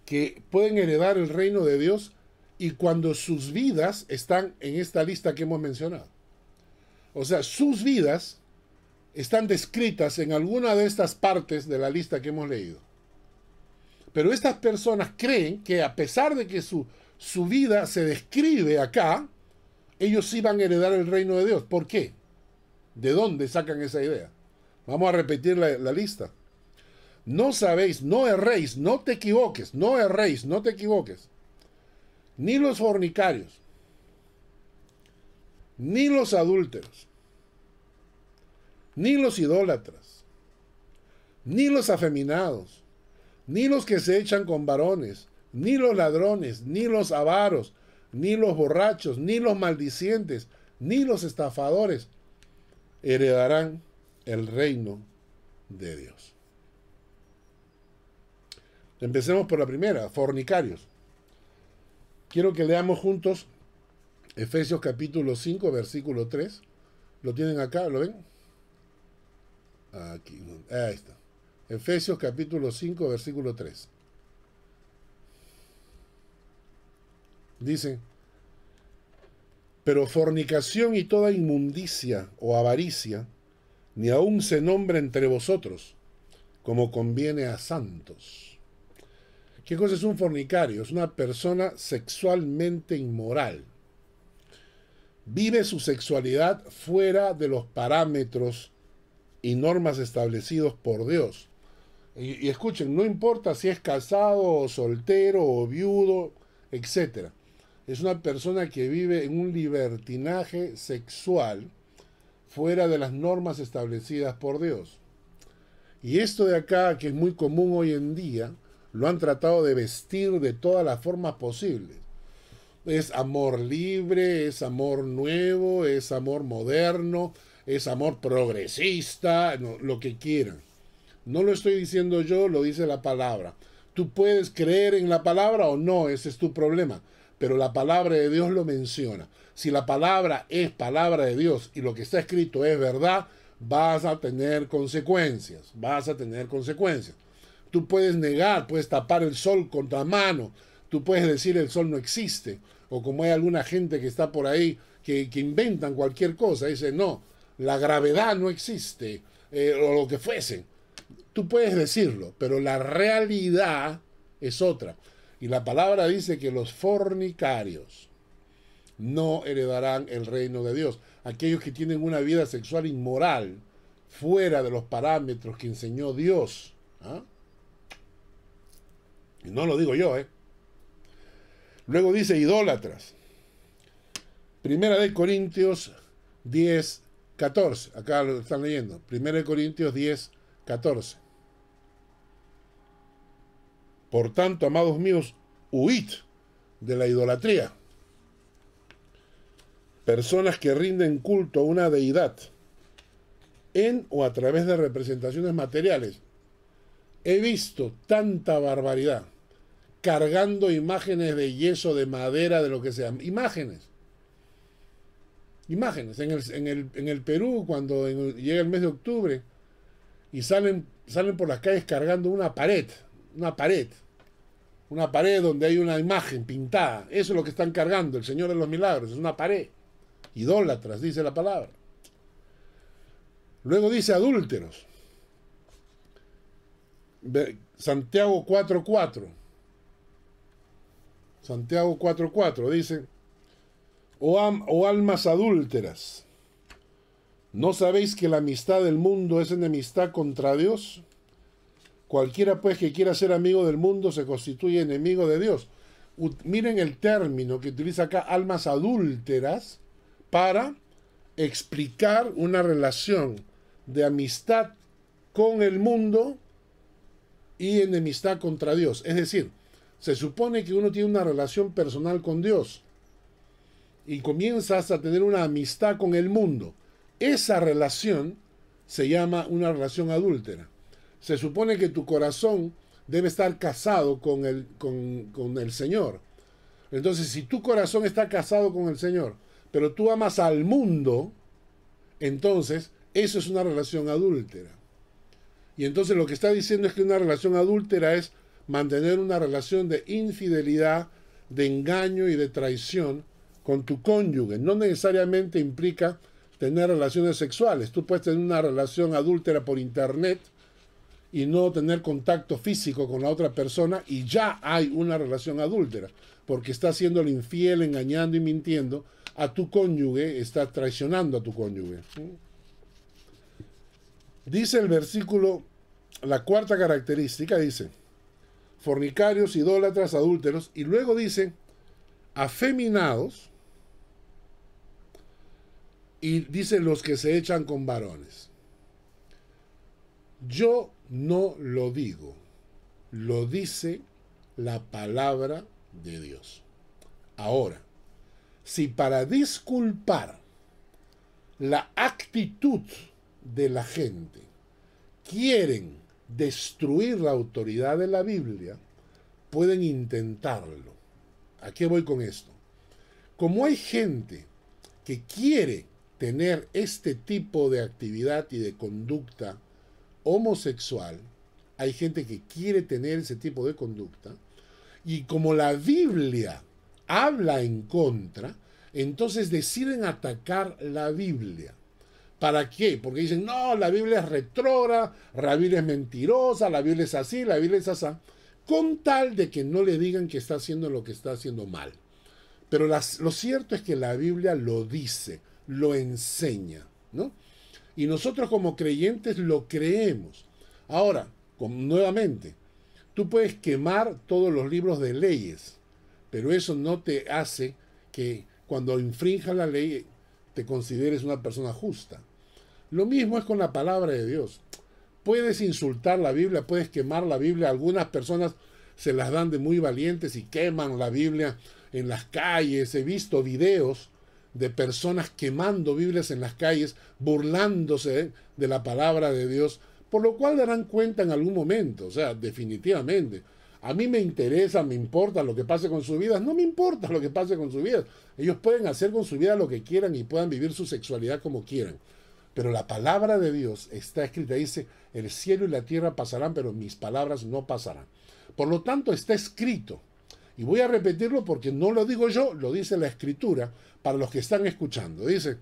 que pueden heredar el reino de Dios y cuando sus vidas están en esta lista que hemos mencionado. O sea, sus vidas están descritas en alguna de estas partes de la lista que hemos leído. Pero estas personas creen que a pesar de que su vida se describe acá, ellos sí van a heredar el reino de Dios. ¿Por qué? ¿De dónde sacan esa idea? Vamos a repetir la lista. No sabéis, no erréis, no te equivoques, no erréis, no te equivoques. Ni los fornicarios, ni los adúlteros, ni los idólatras, ni los afeminados, ni los que se echan con varones, ni los ladrones, ni los avaros, ni los borrachos, ni los maldicientes, ni los estafadores heredarán el reino de Dios. Empecemos por la primera, fornicarios. Quiero que leamos juntos Efesios capítulo 5, versículo 3. ¿Lo tienen acá? ¿Lo ven? Aquí, ahí está. Efesios capítulo 5, versículo 3. Dice, pero fornicación y toda inmundicia o avaricia, ni aun se nombra entre vosotros, como conviene a santos. ¿Qué cosa es un fornicario? Es una persona sexualmente inmoral. Vive su sexualidad fuera de los parámetros y normas establecidos por Dios. Y escuchen, no importa si es casado o soltero o viudo, etc. Es una persona que vive en un libertinaje sexual fuera de las normas establecidas por Dios. Y esto de acá, que es muy común hoy en día, lo han tratado de vestir de todas las formas posibles. Es amor libre, es amor nuevo, es amor moderno, es amor progresista, no, lo que quieran. No lo estoy diciendo yo, lo dice la palabra. Tú puedes creer en la palabra o no, ese es tu problema. Pero la palabra de Dios lo menciona. Si la palabra es palabra de Dios y lo que está escrito es verdad, vas a tener consecuencias. Vas a tener consecuencias. Tú puedes negar, puedes tapar el sol con tu mano. Tú puedes decir el sol no existe. O como hay alguna gente que está por ahí que inventan cualquier cosa. Dice, no, la gravedad no existe. O lo que fuese. Tú puedes decirlo, pero la realidad es otra. Y la palabra dice que los fornicarios no heredarán el reino de Dios. Aquellos que tienen una vida sexual inmoral, fuera de los parámetros que enseñó Dios. ¿Ah? Y no lo digo yo, ¿eh? Luego dice idólatras. Primera de Corintios 10, 14. Acá lo están leyendo. Primera de Corintios 10, 14. Por tanto, amados míos, huid de la idolatría. Personas que rinden culto a una deidad en o a través de representaciones materiales. He visto tanta barbaridad cargando imágenes de yeso, de madera, de lo que sea. Imágenes. En el Perú, cuando llega el mes de octubre y salen por las calles cargando una pared donde hay una imagen pintada. Eso es lo que están cargando, el Señor de los Milagros, es una pared. Idólatras, dice la palabra. Luego dice adúlteros. Santiago 4:4. Santiago 4:4 dice, oh almas adúlteras, ¿no sabéis que la amistad del mundo es enemistad contra Dios? Cualquiera pues que quiera ser amigo del mundo se constituye enemigo de Dios. Miren el término que utiliza acá, almas adúlteras, para explicar una relación de amistad con el mundo y enemistad contra Dios. Es decir, se supone que uno tiene una relación personal con Dios y comienzas a tener una amistad con el mundo. Esa relación se llama una relación adúltera. Se supone que tu corazón debe estar casado con el Señor. Entonces, si tu corazón está casado con el Señor, pero tú amas al mundo, entonces eso es una relación adúltera. Y entonces lo que está diciendo es que una relación adúltera es mantener una relación de infidelidad, de engaño y de traición con tu cónyuge. No necesariamente implica tener relaciones sexuales. Tú puedes tener una relación adúltera por internet y no tener contacto físico con la otra persona y ya hay una relación adúltera, porque estás siendo infiel, engañando y mintiendo a tu cónyuge, estás traicionando a tu cónyuge. Dice el versículo, la cuarta característica, dice, fornicarios, idólatras, adúlteros, y luego dice, afeminados, y dice los que se echan con varones. Yo no lo digo, lo dice la palabra de Dios. Ahora, si para disculpar la actitud de la gente quieren destruir la autoridad de la Biblia, pueden intentarlo. ¿A qué voy con esto? Como hay gente que quiere tener este tipo de actividad y de conducta homosexual, hay gente que quiere tener ese tipo de conducta, y como la Biblia habla en contra, entonces deciden atacar la Biblia. ¿Para qué? Porque dicen, no, la Biblia es retrógrada, la Biblia es mentirosa, la Biblia es así, la Biblia es así, con tal de que no le digan que está haciendo lo que está haciendo mal. Pero lo cierto es que la Biblia lo dice, lo enseña, ¿no? Y nosotros como creyentes lo creemos. Ahora, nuevamente, tú puedes quemar todos los libros de leyes, pero eso no te hace que cuando infrinjas la ley te consideres una persona justa. Lo mismo es con la palabra de Dios. Puedes insultar la Biblia, puedes quemar la Biblia. Algunas personas se las dan de muy valientes y queman la Biblia en las calles. He visto videos de personas quemando Biblias en las calles, burlándose de la palabra de Dios, por lo cual darán cuenta en algún momento. O sea, definitivamente. A mí me interesa, me importa lo que pase con su vida. No me importa lo que pase con su vida. Ellos pueden hacer con su vida lo que quieran y puedan vivir su sexualidad como quieran. Pero la palabra de Dios está escrita, dice, el cielo y la tierra pasarán, pero mis palabras no pasarán. Por lo tanto, está escrito. Y voy a repetirlo porque no lo digo yo, lo dice la Escritura para los que están escuchando. Dice,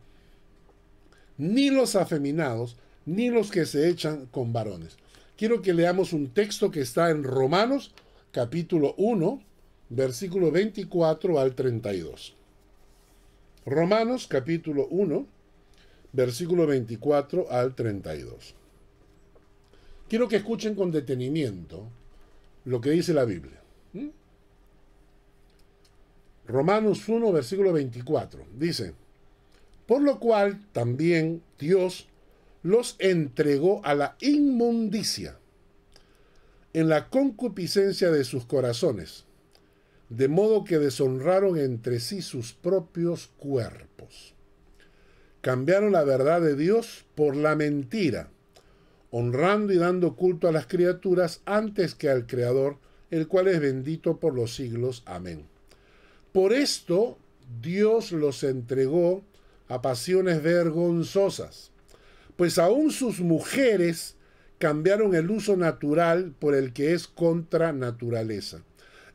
ni los afeminados, ni los que se echan con varones. Quiero que leamos un texto que está en Romanos, capítulo 1, versículo 24 al 32. Romanos, capítulo 1, versículo 24 al 32. Quiero que escuchen con detenimiento lo que dice la Biblia. Romanos 1, versículo 24. Dice, por lo cual también Dios los entregó a la inmundicia en la concupiscencia de sus corazones, de modo que deshonraron entre sí sus propios cuerpos. Cambiaron la verdad de Dios por la mentira, honrando y dando culto a las criaturas antes que al Creador, el cual es bendito por los siglos. Amén. Por esto Dios los entregó a pasiones vergonzosas, pues aún sus mujeres cambiaron el uso natural por el que es contra naturaleza.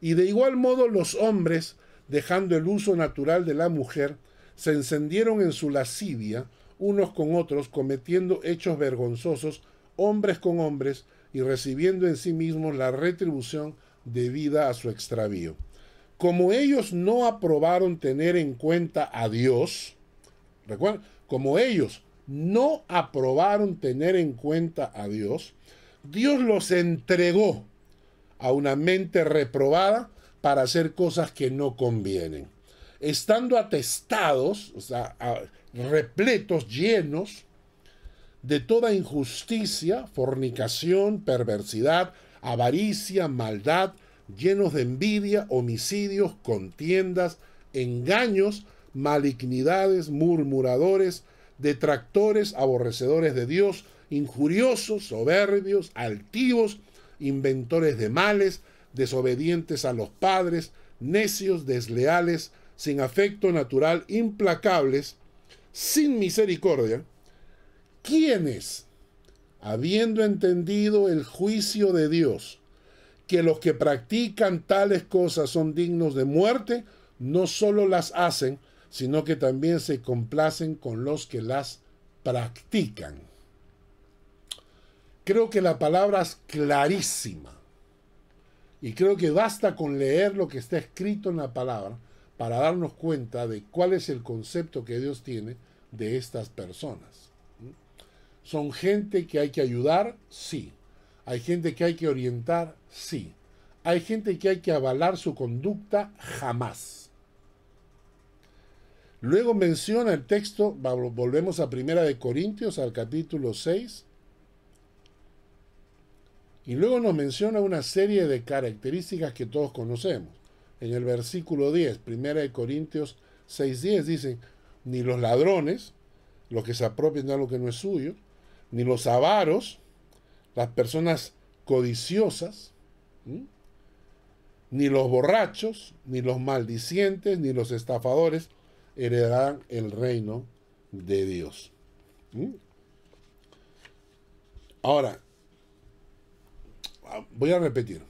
Y de igual modo los hombres, dejando el uso natural de la mujer, se encendieron en su lascivia unos con otros, cometiendo hechos vergonzosos, hombres con hombres, y recibiendo en sí mismos la retribución debida a su extravío. Como ellos no aprobaron tener en cuenta a Dios, ¿recuerdan? Como ellos no aprobaron tener en cuenta a Dios, Dios los entregó a una mente reprobada para hacer cosas que no convienen, estando atestados, o sea, repletos, llenos de toda injusticia, fornicación, perversidad, avaricia, maldad, llenos de envidia, homicidios, contiendas, engaños, malignidades, murmuradores, detractores, aborrecedores de Dios, injuriosos, soberbios, altivos, inventores de males, desobedientes a los padres, necios, desleales, sin afecto natural, implacables, sin misericordia, quienes, habiendo entendido el juicio de Dios, que los que practican tales cosas son dignos de muerte, no solo las hacen, sino que también se complacen con los que las practican. Creo que la palabra es clarísima. Y creo que basta con leer lo que está escrito en la palabra para darnos cuenta de cuál es el concepto que Dios tiene de estas personas. ¿Son gente que hay que ayudar? Sí. ¿Hay gente que hay que orientar? Sí. ¿Hay gente que hay que avalar su conducta? Jamás. Luego menciona el texto, volvemos a Primera de Corintios, al capítulo 6, y luego nos menciona una serie de características que todos conocemos. En el versículo 10, Primera de Corintios 6:10, dicen, ni los ladrones, los que se apropian de algo que no es suyo, ni los avaros, las personas codiciosas, ni los borrachos, ni los maldicientes, ni los estafadores heredarán el reino de Dios. Ahora, voy a repetir.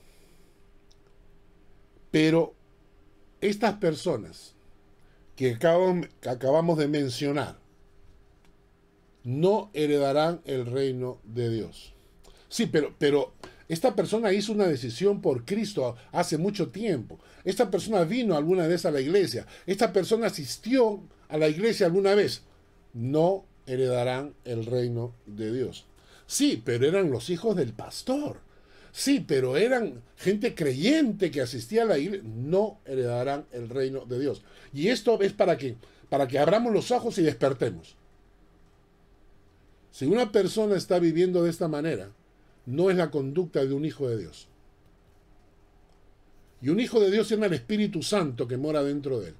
Pero estas personas que acabamos de mencionar, no heredarán el reino de Dios. Sí, pero esta persona hizo una decisión por Cristo hace mucho tiempo. Esta persona vino alguna vez a la iglesia. Esta persona asistió a la iglesia alguna vez. No heredarán el reino de Dios. Sí, pero eran los hijos del pastor. Sí, pero eran gente creyente que asistía a la iglesia. No heredarán el reino de Dios. Y esto es para que abramos los ojos y despertemos. Si una persona está viviendo de esta manera, no es la conducta de un hijo de Dios. Y un hijo de Dios tiene el Espíritu Santo que mora dentro de él.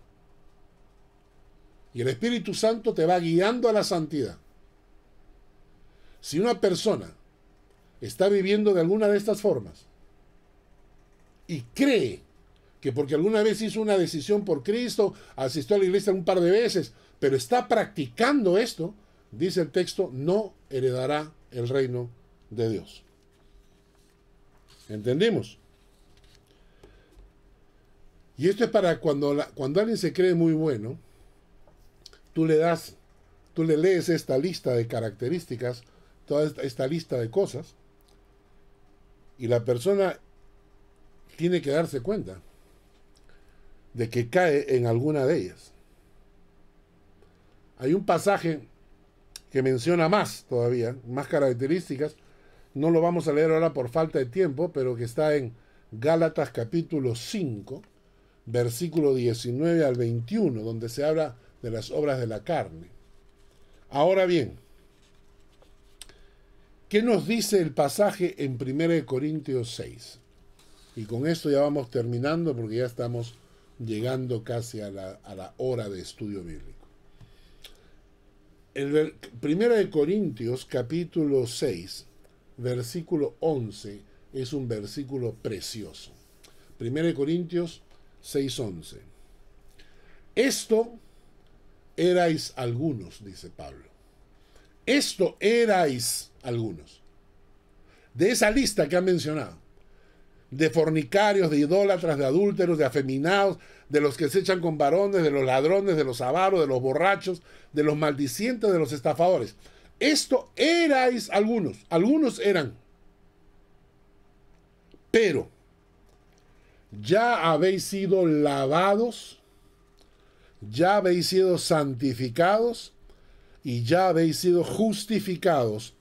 Y el Espíritu Santo te va guiando a la santidad. Si una persona está viviendo de alguna de estas formas y cree que porque alguna vez hizo una decisión por Cristo, asistió a la iglesia un par de veces, pero está practicando esto, dice el texto, no heredará el reino de Dios. ¿Entendimos? Y esto es para cuando alguien se cree muy bueno, tú le lees esta lista de características, toda esta lista de cosas, y la persona tiene que darse cuenta de que cae en alguna de ellas. Hay un pasaje que menciona más todavía, más características. No lo vamos a leer ahora por falta de tiempo, pero que está en Gálatas capítulo 5, versículo 19 al 21, donde se habla de las obras de la carne. Ahora bien, ¿qué nos dice el pasaje en 1 Corintios 6? Y con esto ya vamos terminando porque ya estamos llegando casi a la hora de estudio bíblico. El 1 Corintios capítulo 6, versículo 11, es un versículo precioso. 1 Corintios 6:11. Esto erais algunos, dice Pablo. Esto erais algunos. De esa lista que han mencionado. De fornicarios, de idólatras, de adúlteros, de afeminados, de los que se echan con varones, de los ladrones, de los avaros, de los borrachos, de los maldicientes, de los estafadores. Esto erais algunos. Algunos eran. Pero ya habéis sido lavados, ya habéis sido santificados y ya habéis sido justificados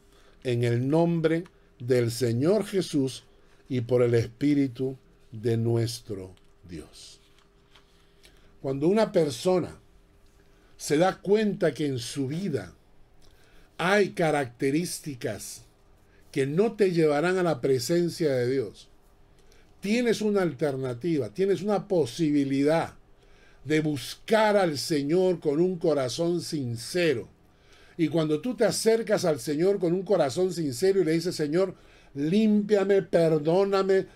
en el nombre del Señor Jesús y por el Espíritu de nuestro Dios. Cuando una persona se da cuenta que en su vida hay características que no te llevarán a la presencia de Dios, tienes una alternativa, tienes una posibilidad de buscar al Señor con un corazón sincero. Y cuando tú te acercas al Señor con un corazón sincero y le dices, Señor, límpiame, perdóname,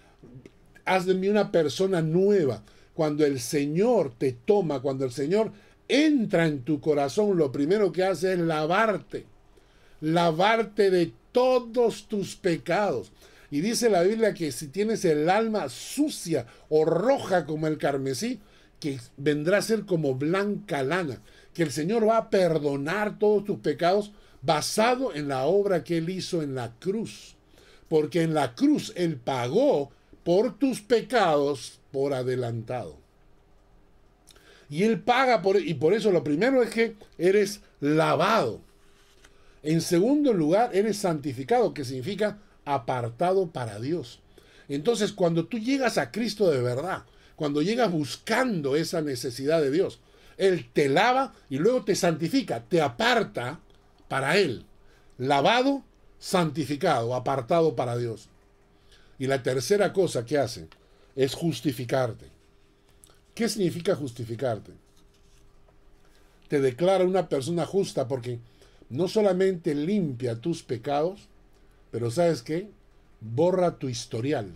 haz de mí una persona nueva. Cuando el Señor te toma, cuando el Señor entra en tu corazón, lo primero que hace es lavarte de todos tus pecados. Y dice la Biblia que si tienes el alma sucia o roja como el carmesí, que vendrá a ser como blanca lana, que el Señor va a perdonar todos tus pecados basado en la obra que Él hizo en la cruz. Porque en la cruz Él pagó por tus pecados por adelantado. Y Él paga y por eso lo primero es que eres lavado. En segundo lugar, eres santificado, que significa apartado para Dios. Entonces, cuando tú llegas a Cristo de verdad, cuando llegas buscando esa necesidad de Dios, Él te lava y luego te santifica, te aparta para Él. Lavado, santificado, apartado para Dios. Y la tercera cosa que hace es justificarte. ¿Qué significa justificarte? Te declara una persona justa porque no solamente limpia tus pecados, pero ¿sabes qué? Borra tu historial.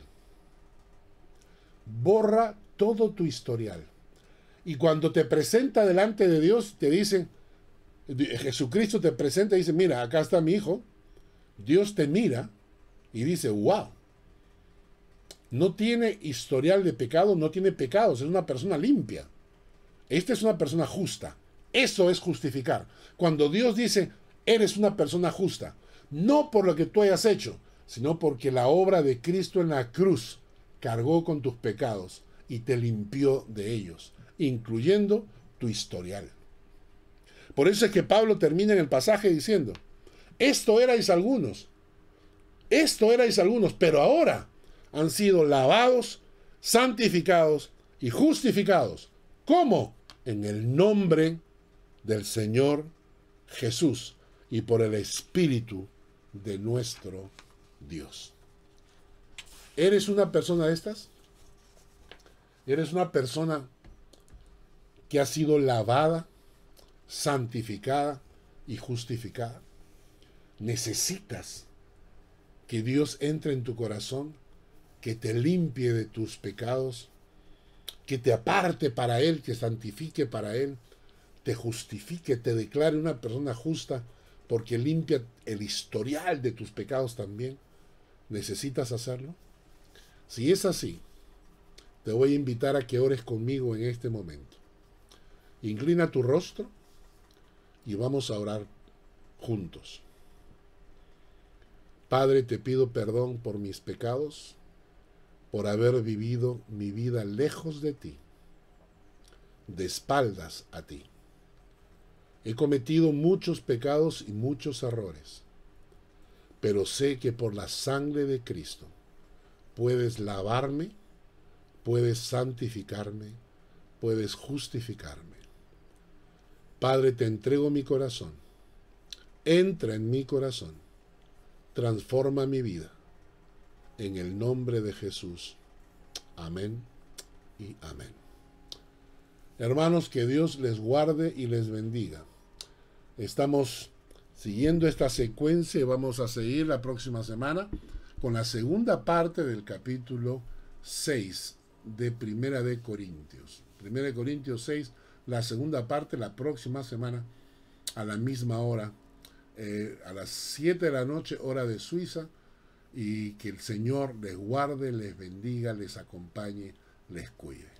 Borra todo tu historial. Y cuando te presenta delante de Dios, te dice, Jesucristo te presenta y dice, mira, acá está mi hijo. Dios te mira y dice, wow. No tiene historial de pecado, no tiene pecados, es una persona limpia. Esta es una persona justa. Eso es justificar. Cuando Dios dice, Eres una persona justa, no por lo que tú hayas hecho, sino porque la obra de Cristo en la cruz cargó con tus pecados y te limpió de ellos, incluyendo tu historial. Por eso es que Pablo termina en el pasaje diciendo, esto erais algunos, pero ahora han sido lavados, santificados y justificados. ¿Cómo? En el nombre del Señor Jesús y por el Espíritu de nuestro Dios. ¿Eres una persona de estas? ¿Eres una persona que ha sido lavada, santificada y justificada? Necesitas que Dios entre en tu corazón, que te limpie de tus pecados, que te aparte para Él, que santifique para Él, te justifique, te declare una persona justa, porque limpia el historial de tus pecados también. ¿Necesitas hacerlo? Si es así, te voy a invitar a que ores conmigo en este momento. Inclina tu rostro y vamos a orar juntos. Padre, te pido perdón por mis pecados, por haber vivido mi vida lejos de ti, de espaldas a ti. He cometido muchos pecados y muchos errores, pero sé que por la sangre de Cristo puedes lavarme, puedes santificarme, puedes justificarme. Padre, te entrego mi corazón. Entra en mi corazón. Transforma mi vida. En el nombre de Jesús. Amén y amén. Hermanos, que Dios les guarde y les bendiga. Estamos siguiendo esta secuencia y vamos a seguir la próxima semana con la segunda parte del capítulo 6 de Primera de Corintios. Primera de Corintios 6, la segunda parte, la próxima semana a la misma hora, a las 7 de la noche, hora de Suiza, y que el Señor les guarde, les bendiga, les acompañe, les cuide.